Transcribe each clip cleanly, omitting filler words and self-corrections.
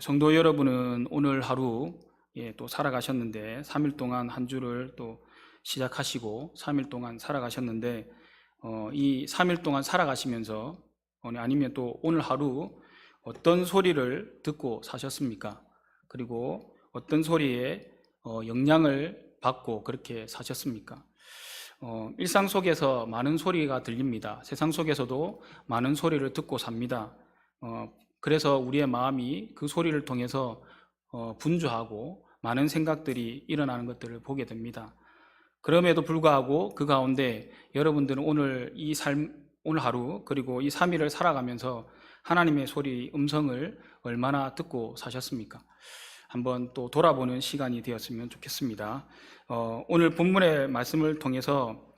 성도 여러분은 오늘 하루 또 살아가셨는데 3일 동안 한 주를 또 시작하시고 3일 동안 살아가셨는데 이 3일 동안 살아가시면서 아니면 또 오늘 하루 어떤 소리를 듣고 사셨습니까? 그리고 어떤 소리에 영향을 받고 그렇게 사셨습니까? 일상 속에서 많은 소리가 들립니다. 세상 속에서도 많은 소리를 듣고 삽니다. 그래서 우리의 마음이 그 소리를 통해서 분주하고 많은 생각들이 일어나는 것들을 보게 됩니다. 그럼에도 불구하고 그 가운데 여러분들은 오늘 하루 그리고 이 3일을 살아가면서 하나님의 소리, 음성을 얼마나 듣고 사셨습니까? 한번 또 돌아보는 시간이 되었으면 좋겠습니다. 오늘 본문의 말씀을 통해서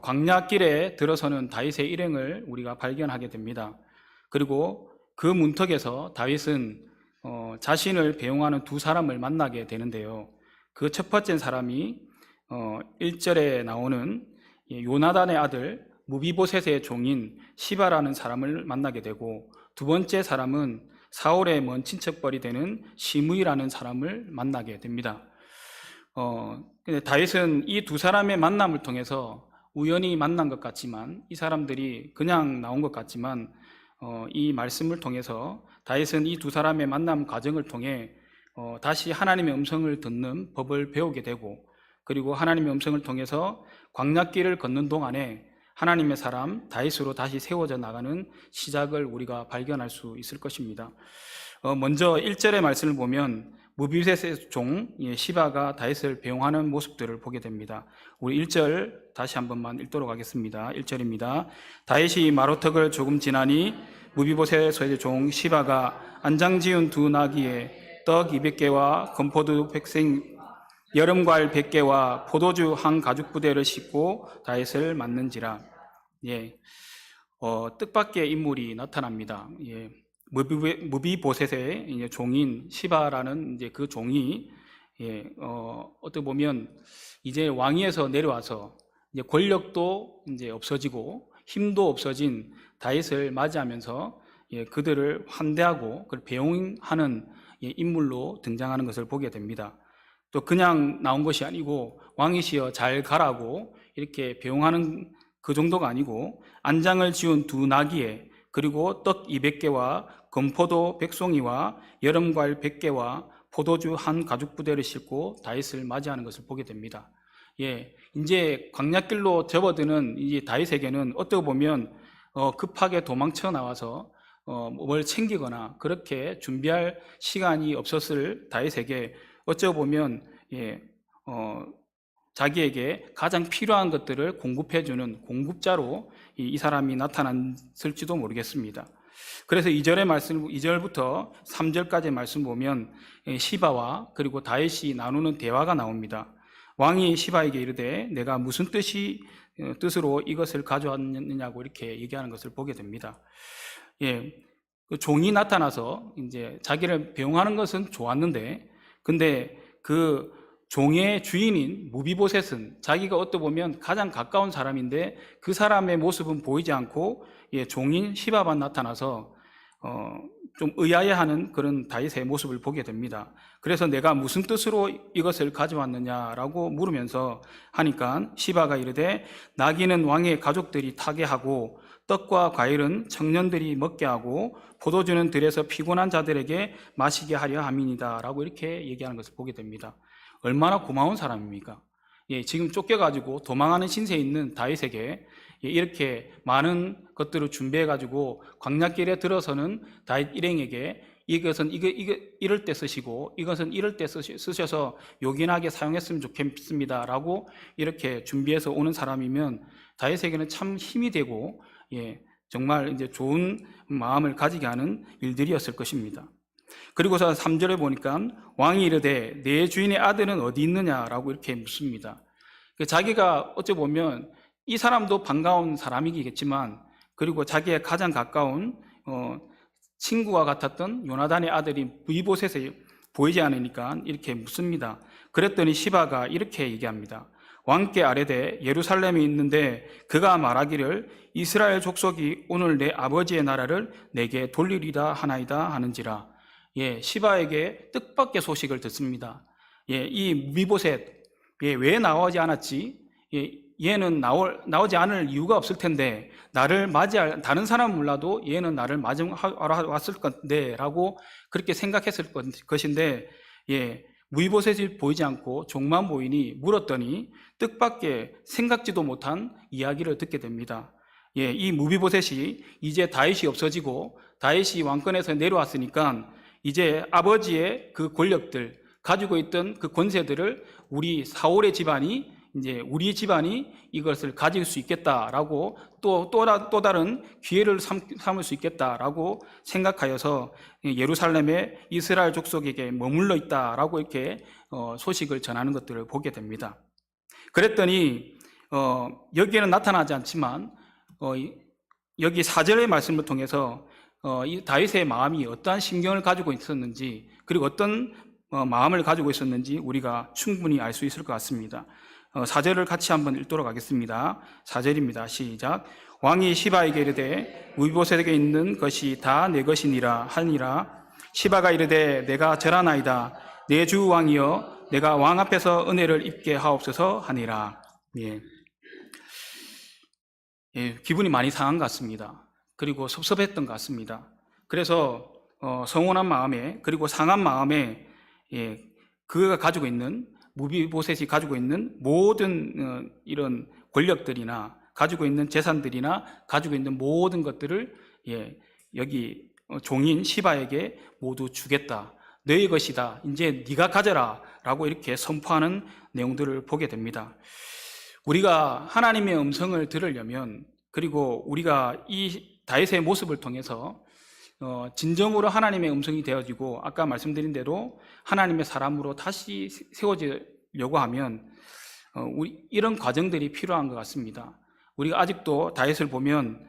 광야길에 들어서는 다윗의 일행을 우리가 발견하게 됩니다. 그리고 그 문턱에서 다윗은 자신을 배웅하는 두 사람을 만나게 되는데요. 그 첫 번째 사람이 1절에 나오는 요나단의 아들 무비보셋의 종인 시바라는 사람을 만나게 되고, 두 번째 사람은 사울의 먼 친척벌이 되는 시므이라는 사람을 만나게 됩니다. 근데 다윗은 이 두 사람의 만남을 통해서 우연히 만난 것 같지만, 이 사람들이 그냥 나온 것 같지만 이 말씀을 통해서 다윗은 이 두 사람의 만남 과정을 통해 다시 하나님의 음성을 듣는 법을 배우게 되고, 그리고 하나님의 음성을 통해서 광야길을 걷는 동안에 하나님의 사람 다윗으로 다시 세워져 나가는 시작을 우리가 발견할 수 있을 것입니다. 먼저 1절의 말씀을 보면 무비보셋의 종 시바가 다윗을 배웅하는 모습들을 보게 됩니다. 우리 1절 다시 한 번만 읽도록 하겠습니다. 1절입니다. 다윗이 마로턱을 조금 지나니 무비보셋의 종 시바가 안장 지은 두 나귀에 떡 200개와 건포도 100생 여름과일 100개와 포도주 한 가죽 부대를 싣고 다윗을 맞는지라. 뜻밖의 인물이 나타납니다. 무비보셋의 종인 시바라는 이제 그 종이 어떻게 보면 이제 왕위에서 내려와서 이제 권력도 이제 없어지고 힘도 없어진 다윗을 맞이하면서 그들을 환대하고 그를 배웅하는 인물로 등장하는 것을 보게 됩니다. 또 그냥 나온 것이 아니고 왕이시여 잘 가라고 이렇게 배웅하는 그 정도가 아니고, 안장을 지운 두 나귀에 그리고 떡 200개와 건포도 100송이와 여름과일 100개와 포도주 한 가죽 부대를 싣고 다윗을 맞이하는 것을 보게 됩니다. 이제 광야길로 접어드는 이 다윗에게는 어떻게 보면 급하게 도망쳐 나와서 뭘 챙기거나 그렇게 준비할 시간이 없었을 다윗에게 어쩌 보면 자기에게 가장 필요한 것들을 공급해주는 공급자로 이 사람이 나타났을지도 모르겠습니다. 그래서 2절부터 3절까지 말씀 보면 시바와 그리고 다윗이 나누는 대화가 나옵니다. 왕이 시바에게 이르되 내가 무슨 뜻으로 이것을 가져왔느냐고 이렇게 얘기하는 것을 보게 됩니다. 그 종이 나타나서 이제 자기를 배웅하는 것은 좋았는데, 근데 그 종의 주인인 무비보셋은 자기가 어떻게 보면 가장 가까운 사람인데 그 사람의 모습은 보이지 않고 종인 시바만 나타나서 좀 의아해하는 그런 다윗의 모습을 보게 됩니다. 그래서 내가 무슨 뜻으로 이것을 가져왔느냐라고 물으면서 하니까 시바가 이르되 나귀는 왕의 가족들이 타게 하고 떡과 과일은 청년들이 먹게 하고 포도주는 들에서 피곤한 자들에게 마시게 하려 함이니이다 라고 이렇게 얘기하는 것을 보게 됩니다. 얼마나 고마운 사람입니까? 지금 쫓겨가지고 도망하는 신세에 있는 다윗에게 이렇게 많은 것들을 준비해가지고 광야길에 들어서는 다윗 일행에게 이것은 이럴 때 쓰시고 이것은 이럴 때 쓰셔서 요긴하게 사용했으면 좋겠습니다 라고 이렇게 준비해서 오는 사람이면 다윗에게는 참 힘이 되고 정말 이제 좋은 마음을 가지게 하는 일들이었을 것입니다. 그리고서 3절에 보니까 왕이 이르되 내 주인의 아들은 어디 있느냐라고 이렇게 묻습니다. 자기가 어찌 보면 이 사람도 반가운 사람이겠지만, 그리고 자기의 가장 가까운 친구와 같았던 요나단의 아들이 무비보셋이 보이지 않으니까 이렇게 묻습니다. 그랬더니 시바가 이렇게 얘기합니다. 왕께 아뢰되 예루살렘에 있는데 그가 말하기를 이스라엘 족속이 오늘 내 아버지의 나라를 내게 돌리리라 하나이다 하는지라. 시바에게 뜻밖의 소식을 듣습니다. 이 무비보셋, 왜 나오지 않았지? 얘는 나오지 않을 이유가 없을 텐데, 나를 맞이할, 다른 사람은 몰라도 얘는 나를 맞이하러 왔을 건데, 라고 그렇게 생각했을 것인데, 무비보셋이 보이지 않고 종만 보이니 물었더니 뜻밖의 생각지도 못한 이야기를 듣게 됩니다. 이 무비보셋이 이제 다윗이 없어지고 다윗이 왕권에서 내려왔으니까 이제 아버지의 그 권력들, 가지고 있던 그 권세들을 우리 사울의 집안이, 이제 우리 집안이 이것을 가질 수 있겠다라고 또 다른 기회를 삼을 수 있겠다라고 생각하여서 예루살렘의 이스라엘 족속에게 머물러 있다라고 이렇게 소식을 전하는 것들을 보게 됩니다. 그랬더니 여기에는 나타나지 않지만 여기 4절의 말씀을 통해서 이 다윗의 마음이 어떠한 심경을 가지고 있었는지, 그리고 어떤 마음을 가지고 있었는지 우리가 충분히 알 수 있을 것 같습니다. 4절을 같이 한번 읽도록 하겠습니다. 4절입니다. 시작. 왕이 시바에게 이르되 무비보셋에게 있는 것이 다 내 것이니라 하니라. 시바가 이르되 내가 절하나이다. 내 주 왕이여 내가 왕 앞에서 은혜를 입게 하옵소서 하니라. 기분이 많이 상한 것 같습니다. 그리고 섭섭했던 것 같습니다. 그래서 성원한 마음에, 그리고 상한 마음에 그가 가지고 있는, 무비보셋이 가지고 있는 모든 이런 권력들이나 가지고 있는 재산들이나 가지고 있는 모든 것들을 여기 종인 시바에게 모두 주겠다. 너의 것이다. 이제 네가 가져라. 라고 이렇게 선포하는 내용들을 보게 됩니다. 우리가 하나님의 음성을 들으려면, 그리고 우리가 이 다윗의 모습을 통해서 진정으로 하나님의 음성이 되어지고 아까 말씀드린 대로 하나님의 사람으로 다시 세워지려고 하면 이런 과정들이 필요한 것 같습니다. 우리가 아직도 다윗을 보면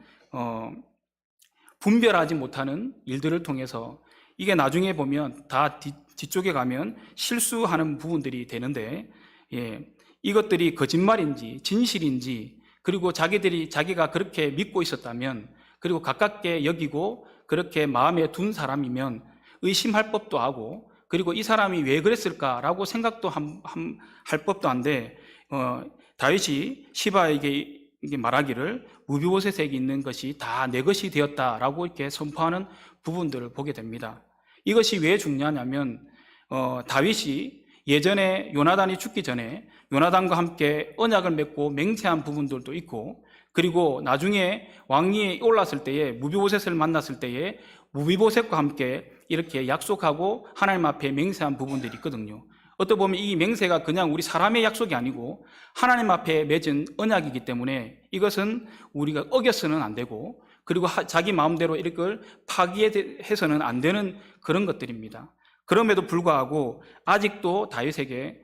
분별하지 못하는 일들을 통해서, 이게 나중에 보면 다 뒤쪽에 가면 실수하는 부분들이 되는데, 이것들이 거짓말인지 진실인지, 그리고 자기가 그렇게 믿고 있었다면, 그리고 가깝게 여기고 그렇게 마음에 둔 사람이면 의심할 법도 하고, 그리고 이 사람이 왜 그랬을까라고 생각도 할 법도 한데, 다윗이 시바에게 말하기를 무비보셋에게 있는 것이 다 내 것이 되었다라고 이렇게 선포하는 부분들을 보게 됩니다. 이것이 왜 중요하냐면 다윗이 예전에 요나단이 죽기 전에 요나단과 함께 언약을 맺고 맹세한 부분들도 있고, 그리고 나중에 왕위에 올랐을 때에 무비보셋을 만났을 때에 무비보셋과 함께 이렇게 약속하고 하나님 앞에 맹세한 부분들이 있거든요. 어떻게 보면 이 맹세가 그냥 우리 사람의 약속이 아니고 하나님 앞에 맺은 언약이기 때문에 이것은 우리가 어겨서는 안 되고, 그리고 자기 마음대로 이걸 파기해서는 안 되는 그런 것들입니다. 그럼에도 불구하고 아직도 다윗에게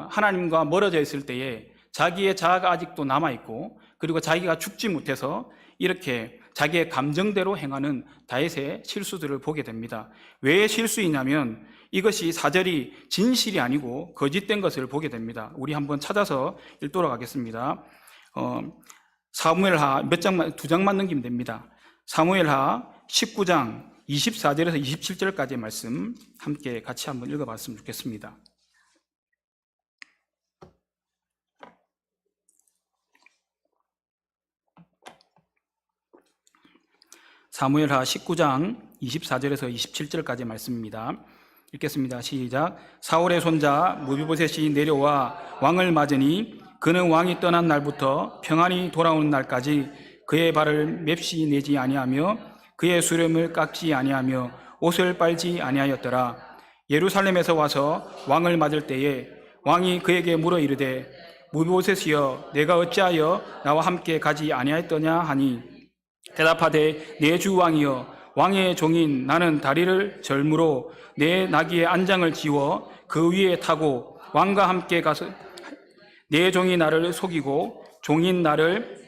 하나님과 멀어져 있을 때에 자기의 자아가 아직도 남아있고, 그리고 자기가 죽지 못해서 이렇게 자기의 감정대로 행하는 다윗의 실수들을 보게 됩니다. 왜 실수이냐면 이것이 4절이 진실이 아니고 거짓된 것을 보게 됩니다. 우리 한번 찾아서 읽도록 하겠습니다. 사무엘하 두 장만 넘기면 됩니다. 사무엘하 19장 24절에서 27절까지의 말씀 함께 같이 한번 읽어봤으면 좋겠습니다. 사무엘하 19장 24절에서 27절까지의 말씀입니다. 읽겠습니다. 시작. 사울의 손자 무비보셋이 내려와 왕을 맞으니 그는 왕이 떠난 날부터 평안히 돌아오는 날까지 그의 발을 맵시 내지 아니하며 그의 수염을 깎지 아니하며 옷을 빨지 아니하였더라. 예루살렘에서 와서 왕을 맞을 때에 왕이 그에게 물어 이르되 무비보셋이여 내가 어찌하여 나와 함께 가지 아니하였더냐 하니 대답하되 내 주 왕이여 왕의 종인 나는 다리를 절무로 내 나귀의 안장을 지워 그 위에 타고 왕과 함께 가서 내 종이 나를 속이고 종인 나를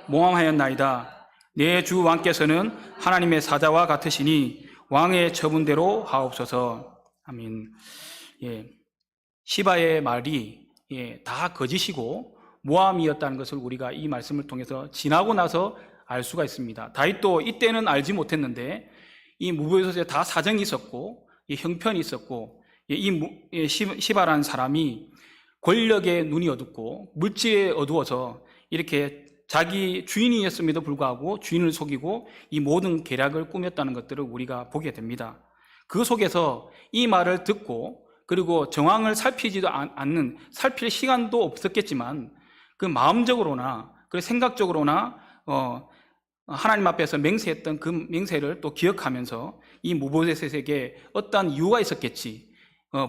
모함하였나이다. 내 주 왕께서는 하나님의 사자와 같으시니 왕의 처분대로 하옵소서. 아멘. 시바의 말이 다 거짓이고 모함이었다는 것을 우리가 이 말씀을 통해서 지나고 나서 알 수가 있습니다. 다윗도 이때는 알지 못했는데 이 무보셋에 다 사정이 있었고 형편이 있었고 이 시바라는 사람이 권력에 눈이 어둡고 물질에 어두워서 이렇게 자기 주인이었음에도 불구하고 주인을 속이고 이 모든 계략을 꾸몄다는 것들을 우리가 보게 됩니다. 그 속에서 이 말을 듣고 그리고 정황을 살피지도 않는, 살필 시간도 없었겠지만 그 마음적으로나 그 생각적으로나 하나님 앞에서 맹세했던 그 맹세를 또 기억하면서 이 무보셋에게 어떠한 이유가 있었겠지,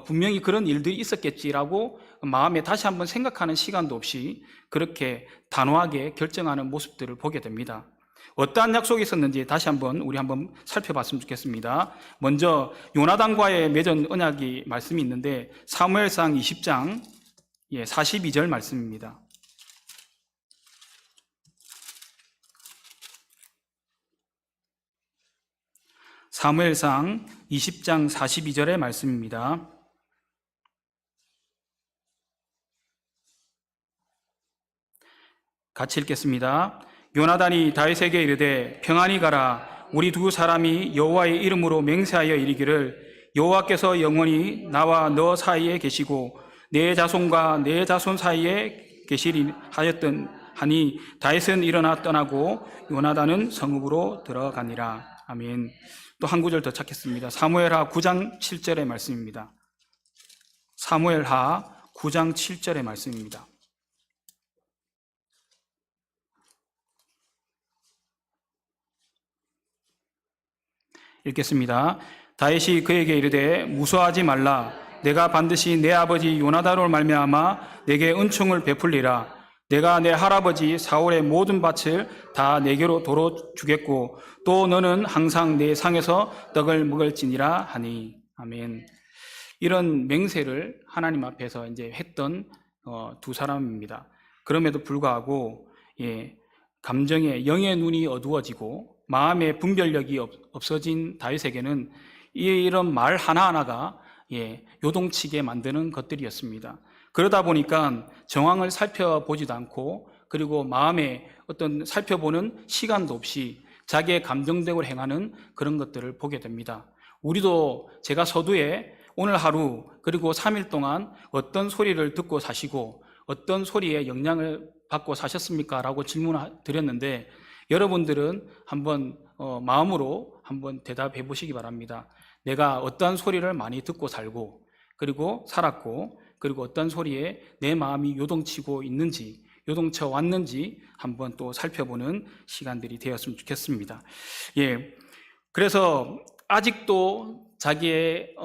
분명히 그런 일들이 있었겠지라고 마음에 다시 한번 생각하는 시간도 없이 그렇게 단호하게 결정하는 모습들을 보게 됩니다. 어떠한 약속이 있었는지 다시 한번 우리 한번 살펴봤으면 좋겠습니다. 먼저 요나단과의 맺은 언약이 말씀이 있는데 사무엘상 20장 42절 말씀입니다. 사무엘상 20장 42절의 말씀입니다. 같이 읽겠습니다. 요나단이 다윗에게 이르되 평안히 가라. 우리 두 사람이 여호와의 이름으로 맹세하여 이르기를 여호와께서 영원히 나와 너 사이에 계시고 내 자손과 내 자손 사이에 계시리 하였던 하니 다윗은 일어나 떠나고 요나단은 성읍으로 들어가니라. 아멘. 또 한 구절 더 찾겠습니다. 사무엘하 9장 7절의 말씀입니다. 사무엘하 9장 7절의 말씀입니다. 읽겠습니다. 다윗이 그에게 이르되 무서워하지 말라. 내가 반드시 내 아버지 요나단으로 말미암아 내게 은총을 베풀리라. 내가 내 할아버지 사울의 모든 밭을 다 내게로 도로 주겠고 또 너는 항상 내 상에서 떡을 먹을지니라 하니. 아멘. 이런 맹세를 하나님 앞에서 이제 했던 두 사람입니다. 그럼에도 불구하고 감정에 영의 눈이 어두워지고 마음의 분별력이 없어진 다윗에게는 이런 말 하나하나가 요동치게 만드는 것들이었습니다. 그러다 보니까 정황을 살펴보지도 않고 그리고 마음에 어떤 살펴보는 시간도 없이 자기의 감정대로 행하는 그런 것들을 보게 됩니다. 우리도 제가 서두에 오늘 하루 그리고 3일 동안 어떤 소리를 듣고 사시고 어떤 소리에 영향을 받고 사셨습니까? 라고 질문을 드렸는데 여러분들은 한번 마음으로 한번 대답해 보시기 바랍니다. 내가 어떤 소리를 많이 듣고 살고 그리고 살았고 그리고 어떤 소리에 내 마음이 요동치고 있는지 요동쳐 왔는지 한번 또 살펴보는 시간들이 되었으면 좋겠습니다. 그래서 아직도 자기의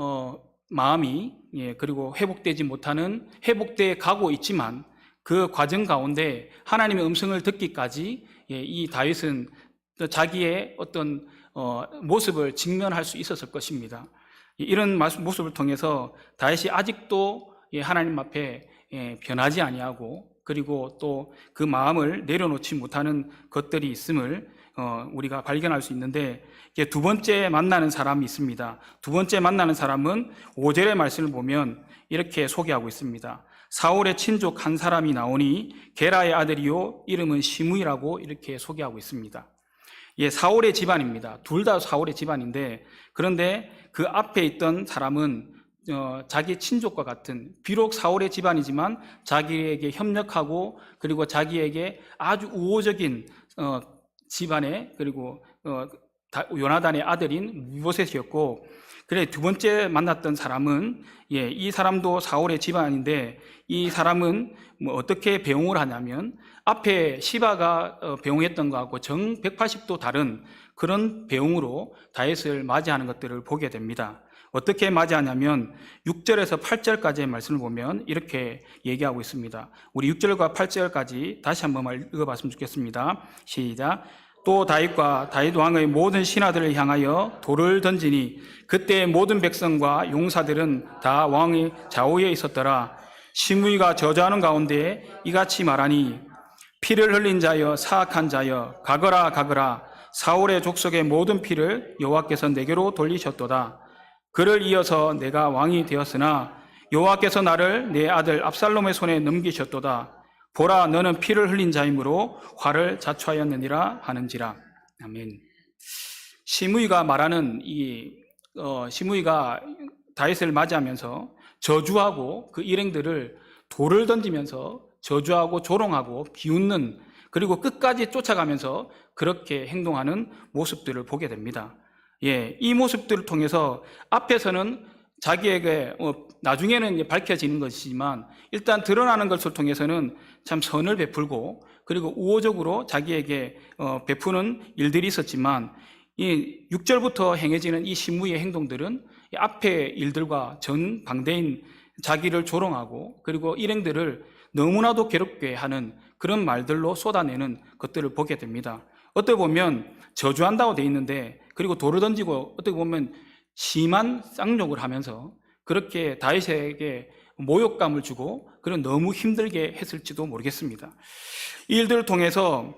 마음이 그리고 회복되지 못하는, 회복돼 가고 있지만 그 과정 가운데 하나님의 음성을 듣기까지 이 다윗은 자기의 어떤 모습을 직면할 수 있었을 것입니다. 이런 모습을 통해서 다윗이 아직도 하나님 앞에 변하지 아니하고 그리고 또 그 마음을 내려놓지 못하는 것들이 있음을 우리가 발견할 수 있는데 두 번째 만나는 사람이 있습니다. 두 번째 만나는 사람은 5절의 말씀을 보면 이렇게 소개하고 있습니다. 사울의 친족 한 사람이 나오니 게라의 아들이요 이름은 시므이라고 이렇게 소개하고 있습니다. 사울의 집안입니다. 둘 다 사울의 집안인데 그런데 그 앞에 있던 사람은 자기 친족과 같은, 비록 사울의 집안이지만 자기에게 협력하고 그리고 자기에게 아주 우호적인 집안의 그리고 요나단의 아들인 무보셋이었고, 그래 두 번째 만났던 사람은 이 사람도 사울의 집안인데 이 사람은 어떻게 배웅을 하냐면 앞에 시바가 배웅했던 것하고 정 180도 다른 그런 배웅으로 다윗을 맞이하는 것들을 보게 됩니다. 어떻게 맞이하냐면 6절에서 8절까지의 말씀을 보면 이렇게 얘기하고 있습니다. 우리 6절과 8절까지 다시 한번 읽어봤으면 좋겠습니다. 시작. 또 다윗과 다윗 왕의 모든 신하들을 향하여 돌을 던지니 그때 모든 백성과 용사들은 다 왕의 좌우에 있었더라. 시므이가 저주하는 가운데 이같이 말하니 피를 흘린 자여 사악한 자여 가거라 가거라. 사울의 족속의 모든 피를 여호와께서 내게로 돌리셨도다. 그를 이어서 내가 왕이 되었으나 여호와께서 나를 내 아들 압살롬의 손에 넘기셨도다. 보라, 너는 피를 흘린 자이므로 화를 자초하였느니라 하는지라. 아멘. 시므이가 말하는 시므이가 다윗을 맞이하면서 저주하고 그 일행들을 돌을 던지면서 저주하고 조롱하고 비웃는, 그리고 끝까지 쫓아가면서 그렇게 행동하는 모습들을 보게 됩니다. 이 모습들을 통해서 앞에서는 자기에게 나중에는 밝혀지는 것이지만 일단 드러나는 것을 통해서는 참 선을 베풀고 그리고 우호적으로 자기에게 베푸는 일들이 있었지만 이 6절부터 행해지는 이 시므이의 행동들은 이 앞의 일들과 정반대인 자기를 조롱하고 그리고 일행들을 너무나도 괴롭게 하는 그런 말들로 쏟아내는 것들을 보게 됩니다. 어떻게 보면 저주한다고 돼 있는데, 그리고 돌을 던지고 어떻게 보면 심한 쌍욕을 하면서 그렇게 다윗에게 모욕감을 주고 그런 너무 힘들게 했을지도 모르겠습니다. 이 일들을 통해서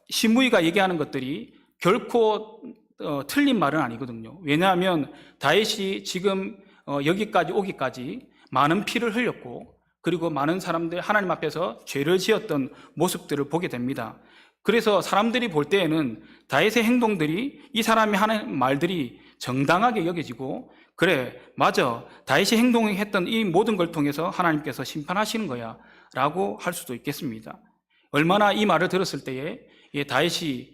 시므이가 얘기하는 것들이 결코 틀린 말은 아니거든요. 왜냐하면 다윗이 지금 여기까지 오기까지 많은 피를 흘렸고 그리고 많은 사람들 하나님 앞에서 죄를 지었던 모습들을 보게 됩니다. 그래서 사람들이 볼 때에는 다윗의 행동들이, 이 사람이 하는 말들이 정당하게 여겨지고, 그래 맞아, 다윗이 행동했던 이 모든 걸 통해서 하나님께서 심판하시는 거야 라고 할 수도 있겠습니다. 얼마나 이 말을 들었을 때에 다윗이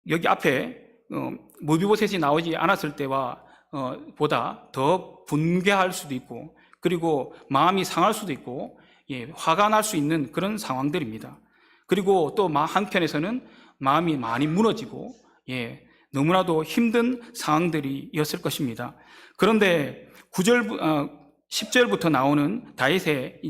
여기 앞에 무비보셋이 나오지 않았을 때와 보다 더 분개할 수도 있고 그리고 마음이 상할 수도 있고 화가 날 수 있는 그런 상황들입니다. 그리고 또 한편에서는 마음이 많이 무너지고 너무나도 힘든 상황들이었을 것입니다. 그런데 10절부터 나오는 다윗의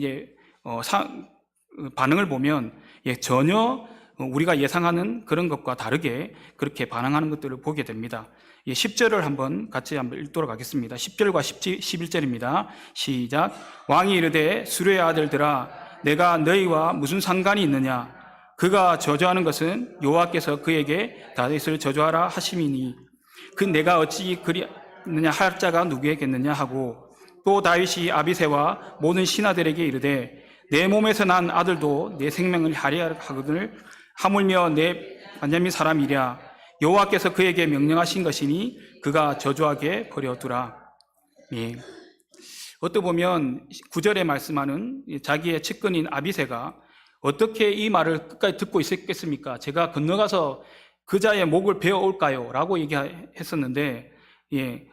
반응을 보면 전혀 우리가 예상하는 그런 것과 다르게 그렇게 반응하는 것들을 보게 됩니다. 10절을 같이 한번 읽도록 하겠습니다. 10절과 11절입니다. 시작. 왕이 이르되 수레의 아들들아, 내가 너희와 무슨 상관이 있느냐? 그가 저주하는 것은 여호와께서 그에게 다윗을 저주하라 하심이니 그 내가 어찌 그리느냐 할 자가 누구에겠느냐 하고, 또 다윗이 아비새와 모든 신하들에게 이르되 내 몸에서 난 아들도 내 생명을 할애하려 하거늘 하물며 내 반야민 사람이랴. 여호와께서 그에게 명령하신 것이니 그가 저주하게 버려두라. 어떻게 보면 9절에 말씀하는 자기의 측근인 아비새가 어떻게 이 말을 끝까지 듣고 있었겠습니까? 제가 건너가서 그자의 목을 베어올까요? 라고 얘기했었는데,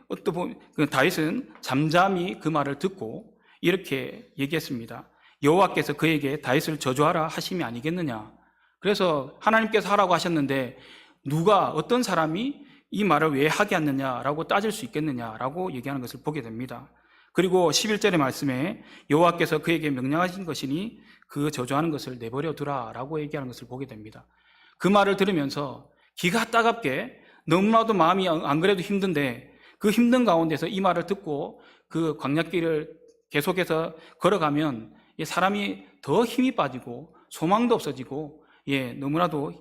어떻게 보면 다윗은 잠잠히 그 말을 듣고 이렇게 얘기했습니다. 여호와께서 그에게 다윗을 저주하라 하심이 아니겠느냐? 그래서 하나님께서 하라고 하셨는데 누가, 어떤 사람이 이 말을 왜 하게 하느냐라고 따질 수 있겠느냐라고 얘기하는 것을 보게 됩니다. 그리고 11절의 말씀에 여호와께서 그에게 명령하신 것이니 그 저주하는 것을 내버려 두라라고 얘기하는 것을 보게 됩니다. 그 말을 들으면서 기가 따갑게, 너무나도 마음이 안 그래도 힘든데 그 힘든 가운데서 이 말을 듣고 그 광야길을 계속해서 걸어가면 사람이 더 힘이 빠지고 소망도 없어지고 너무나도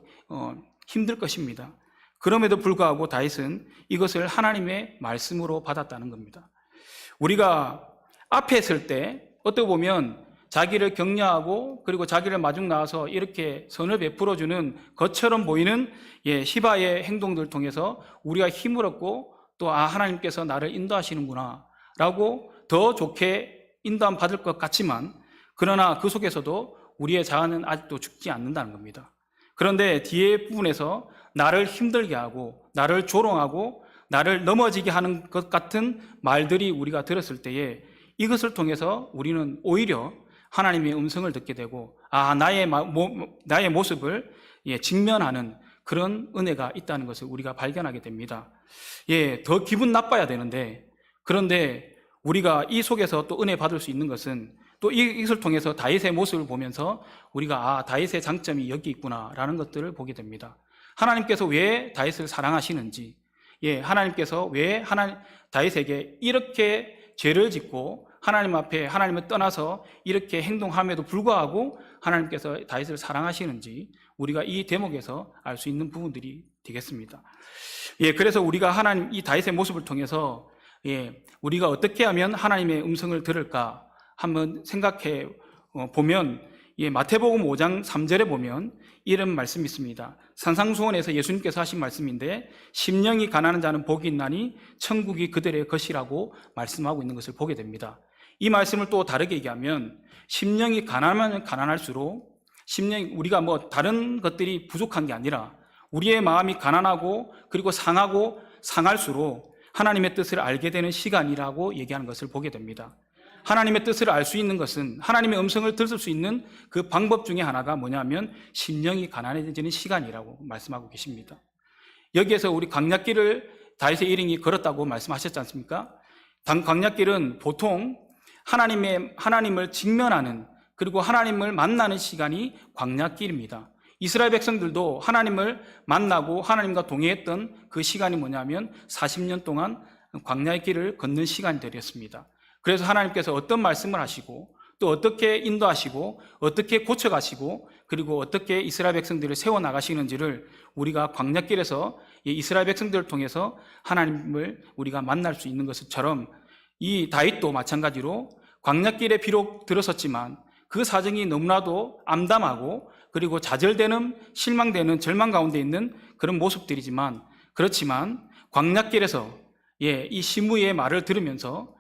힘들 것입니다. 그럼에도 불구하고 다윗은 이것을 하나님의 말씀으로 받았다는 겁니다. 우리가 앞에 설 때 어떻게 보면 자기를 격려하고 그리고 자기를 마중 나와서 이렇게 선을 베풀어주는 것처럼 보이는 시바의 행동들을 통해서 우리가 힘을 얻고 또 하나님께서 나를 인도하시는구나 라고 더 좋게 인도함 받을 것 같지만, 그러나 그 속에서도 우리의 자아는 아직도 죽지 않는다는 겁니다. 그런데 뒤에 부분에서 나를 힘들게 하고 나를 조롱하고 나를 넘어지게 하는 것 같은 말들이 우리가 들었을 때에 이것을 통해서 우리는 오히려 하나님의 음성을 듣게 되고 나의 모습을 직면하는 그런 은혜가 있다는 것을 우리가 발견하게 됩니다. 더 기분 나빠야 되는데, 그런데 우리가 이 속에서 또 은혜 받을 수 있는 것은 또 이것을 통해서 다윗의 모습을 보면서 우리가 다윗의 장점이 여기 있구나라는 것들을 보게 됩니다. 하나님께서 왜 다윗을 사랑하시는지, 하나님께서 왜 다윗에게 이렇게 죄를 짓고 하나님 앞에 하나님을 떠나서 이렇게 행동함에도 불구하고 하나님께서 다윗을 사랑하시는지 우리가 이 대목에서 알 수 있는 부분들이 되겠습니다. 그래서 우리가 이 다윗의 모습을 통해서 우리가 어떻게 하면 하나님의 음성을 들을까 한번 생각해 보면 마태복음 5장 3절에 보면 이런 말씀이 있습니다. 산상수훈에서 예수님께서 하신 말씀인데, 심령이 가난한 자는 복이 있나니 천국이 그들의 것이라고 말씀하고 있는 것을 보게 됩니다. 이 말씀을 또 다르게 얘기하면, 심령이 가난하면 가난할수록, 우리가 다른 것들이 부족한 게 아니라 우리의 마음이 가난하고 그리고 상하고 상할수록 하나님의 뜻을 알게 되는 시간이라고 얘기하는 것을 보게 됩니다. 하나님의 뜻을 알 수 있는 것은, 하나님의 음성을 들을 수 있는 그 방법 중에 하나가 뭐냐면 심령이 가난해지는 시간이라고 말씀하고 계십니다. 여기에서 우리 광야길을 다윗의 일행이 걸었다고 말씀하셨지 않습니까? 광야길은 보통 하나님을 직면하는, 그리고 하나님을 만나는 시간이 광야길입니다. 이스라엘 백성들도 하나님을 만나고 하나님과 동행했던 그 시간이 뭐냐면 40년 동안 광야의 길을 걷는 시간들이었습니다. 그래서 하나님께서 어떤 말씀을 하시고, 또 어떻게 인도하시고, 어떻게 고쳐가시고, 그리고 어떻게 이스라엘 백성들을 세워나가시는지를 우리가 광야길에서 이스라엘 백성들을 통해서 하나님을 우리가 만날 수 있는 것처럼, 이 다윗도 마찬가지로 광야길에 비록 들어섰지만 그 사정이 너무나도 암담하고 그리고 좌절되는, 실망되는, 절망 가운데 있는 그런 모습들이지만, 그렇지만 광야길에서 이 시므이의 말을 들으면서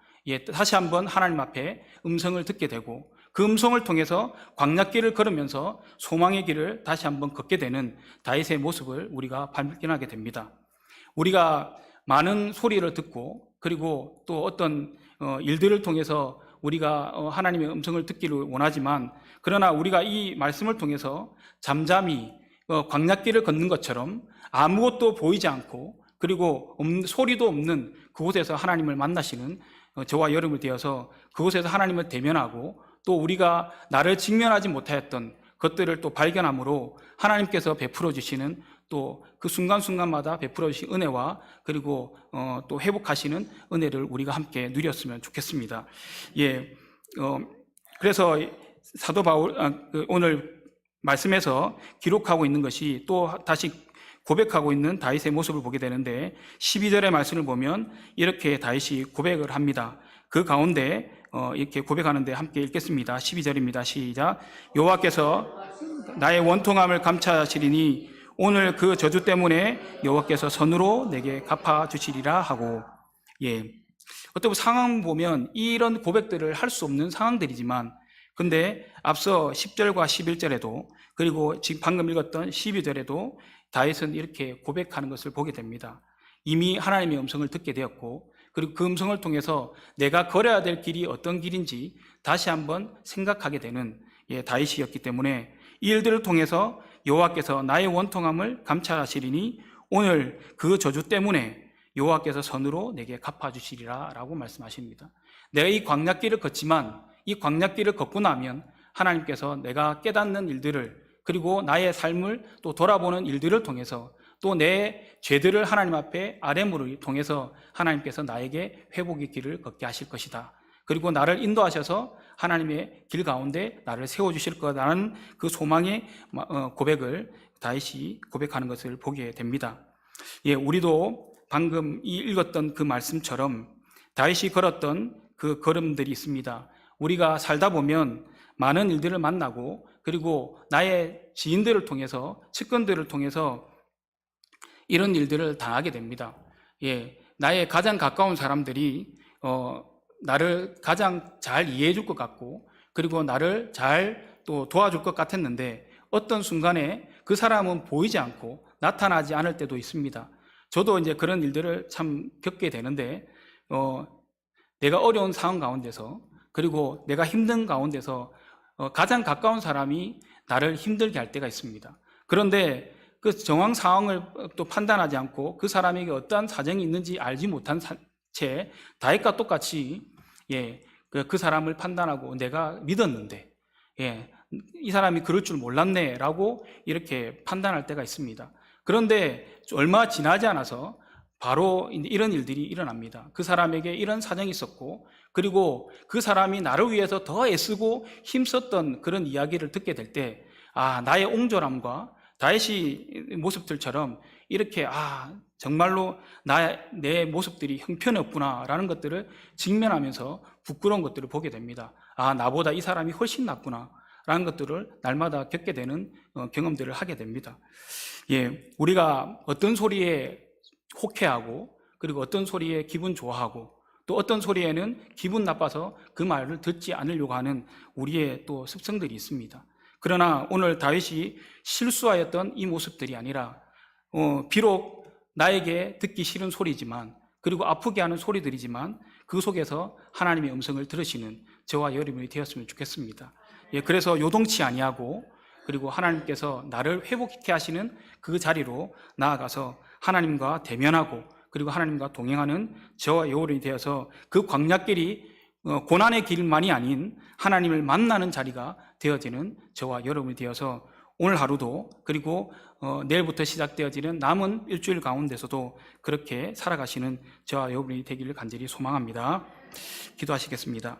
다시 한번 하나님 앞에 음성을 듣게 되고, 그 음성을 통해서 광야길을 걸으면서 소망의 길을 다시 한번 걷게 되는 다윗의 모습을 우리가 발견하게 됩니다. 우리가 많은 소리를 듣고, 그리고 또 어떤 일들을 통해서 우리가 하나님의 음성을 듣기를 원하지만, 그러나 우리가 이 말씀을 통해서 잠잠히 광야길을 걷는 것처럼 아무것도 보이지 않고, 그리고 소리도 없는 그곳에서 하나님을 만나시는 저와 여러분이 되어서 그곳에서 하나님을 대면하고, 또 우리가 나를 직면하지 못하였던 것들을 또 발견함으로 하나님께서 베풀어 주시는, 또 그 순간순간마다 베풀어 주신 은혜와, 그리고 또 회복하시는 은혜를 우리가 함께 누렸으면 좋겠습니다. 그래서 사도 바울 오늘 말씀에서 기록하고 있는 것이 또 다시 고백하고 있는 다윗의 모습을 보게 되는데, 12절의 말씀을 보면 이렇게 다윗이 고백을 합니다. 그 가운데 이렇게 고백하는데 함께 읽겠습니다. 12절입니다. 시작. 여호와께서 나의 원통함을 감찰하시리니 오늘 그 저주 때문에 여호와께서 선으로 내게 갚아주시리라 하고. 어떤 상황 보면 이런 고백들을 할 수 없는 상황들이지만, 근데 앞서 10절과 11절에도, 그리고 지금 방금 읽었던 12절에도 다윗은 이렇게 고백하는 것을 보게 됩니다. 이미 하나님의 음성을 듣게 되었고, 그리고 그 음성을 통해서 내가 걸어야 될 길이 어떤 길인지 다시 한번 생각하게 되는 다윗이었기 때문에, 이 일들을 통해서 여호와께서 나의 원통함을 감찰하시리니 오늘 그 저주 때문에 여호와께서 선으로 내게 갚아주시리라 라고 말씀하십니다. 내가 이 광야길을 걷지만, 이 광야길을 걷고 나면 하나님께서 내가 깨닫는 일들을, 그리고 나의 삶을 또 돌아보는 일들을 통해서, 또 내 죄들을 하나님 앞에 아뢰므로 통해서 하나님께서 나에게 회복의 길을 걷게 하실 것이다. 그리고 나를 인도하셔서 하나님의 길 가운데 나를 세워주실 거라는 그 소망의 고백을 다윗이 고백하는 것을 보게 됩니다. 우리도 방금 읽었던 그 말씀처럼 다윗이 걸었던 그 걸음들이 있습니다. 우리가 살다 보면 많은 일들을 만나고, 그리고 나의 지인들을 통해서, 측근들을 통해서 이런 일들을 당하게 됩니다. 나의 가장 가까운 사람들이 나를 가장 잘 이해해 줄 것 같고, 그리고 나를 잘 또 도와줄 것 같았는데 어떤 순간에 그 사람은 보이지 않고 나타나지 않을 때도 있습니다. 저도 이제 그런 일들을 참 겪게 되는데, 내가 어려운 상황 가운데서, 그리고 내가 힘든 가운데서 가장 가까운 사람이 나를 힘들게 할 때가 있습니다. 그런데 그 정황 상황을 또 판단하지 않고 그 사람에게 어떠한 사정이 있는지 알지 못한 채 다윗과 똑같이 그 사람을 판단하고 내가 믿었는데 이 사람이 그럴 줄 몰랐네 라고 이렇게 판단할 때가 있습니다. 그런데 얼마 지나지 않아서 바로 이런 일들이 일어납니다. 그 사람에게 이런 사정이 있었고, 그리고 그 사람이 나를 위해서 더 애쓰고 힘썼던 그런 이야기를 듣게 될 때, 나의 옹졸함과 다윗의 모습들처럼 이렇게 정말로 내 모습들이 형편없구나 라는 것들을 직면하면서 부끄러운 것들을 보게 됩니다. 나보다 이 사람이 훨씬 낫구나 라는 것들을 날마다 겪게 되는 경험들을 하게 됩니다. 우리가 어떤 소리에 혹해하고, 그리고 어떤 소리에 기분 좋아하고, 또 어떤 소리에는 기분 나빠서 그 말을 듣지 않으려고 하는 우리의 또 습성들이 있습니다. 그러나 오늘 다윗이 실수하였던 이 모습들이 아니라 비록 나에게 듣기 싫은 소리지만, 그리고 아프게 하는 소리들이지만 그 속에서 하나님의 음성을 들으시는 저와 여러분이 되었으면 좋겠습니다. 그래서 요동치 아니하고, 그리고 하나님께서 나를 회복케 하시는 그 자리로 나아가서 하나님과 대면하고, 그리고 하나님과 동행하는 저와 여러분이 되어서 그 광야길이 고난의 길만이 아닌 하나님을 만나는 자리가 되어지는 저와 여러분이 되어서 오늘 하루도, 그리고 내일부터 시작되어지는 남은 일주일 가운데서도 그렇게 살아가시는 저와 여러분이 되기를 간절히 소망합니다. 기도하시겠습니다.